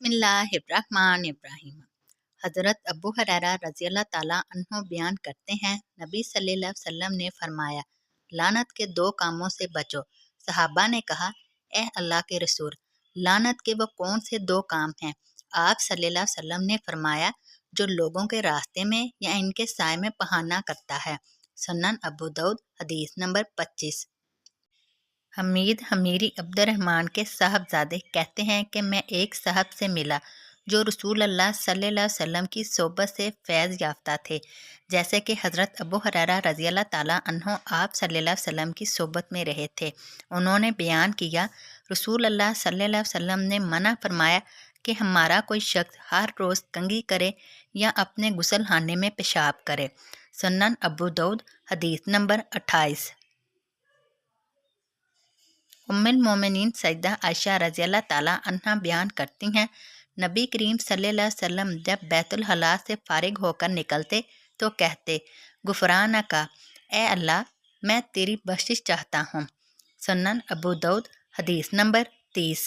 बिस्मिल्लाहिर्रहमानिर्रहीम। हज़रत अबू हुरैरा रज़ी अल्लाह ताला अन्हो बयान करते हैं, नबी सल्लल्लाहु अलैहि वसल्लम ने फरमाया, लानत के दो कामों से बचो। सहाबा ने कहा, ए अल्लाह के रसूल, लानत के वो कौन से दो काम हैं? आप सल्लल्लाहु अलैहि वसल्लम ने फरमाया, जो लोगों के रास्ते में या इनके साए में बहाना करता है। सुनन अबू दाऊद, हदीस नंबर 25। हमीद हमीरी अब्दुर्रहमान के साहबजादे कहते हैं कि मैं एक साहब से मिला जो रसूल अल्लाह सल्लल्लाहु अलैहि वसल्लम की सोबत से फैज़ याफ्ता थे, जैसे कि हज़रत अबू हुरैरा रज़ी अल्लाह ताला अन्हो आप सल्लल्लाहु अलैहि वसल्लम की सोबत में रहे थे। उन्होंने बयान किया, रसूल अल्लाह सल्लल्लाहु अलैहि वसल्लम ने मना फरमाया कि हमारा कोई शख्स हर रोज़ कंघी करे या अपने गुसलखाने में पेशाब करे। सुनन अबू दाऊद, हदीस नंबर 28। उम्मुल मोमिनीन सैयदा आयशा रज़ी अल्लाह ताला अन्हा बयान करती हैं, नबी करीम सल्लल्लाहु अलैहि वसल्लम जब बैतुल हला से फारिग होकर निकलते तो कहते, गुफराना का, ए अल्लाह मैं तेरी बख्शिश चाहता हूँ। सुनन अबू दाऊद, हदीस नंबर 30।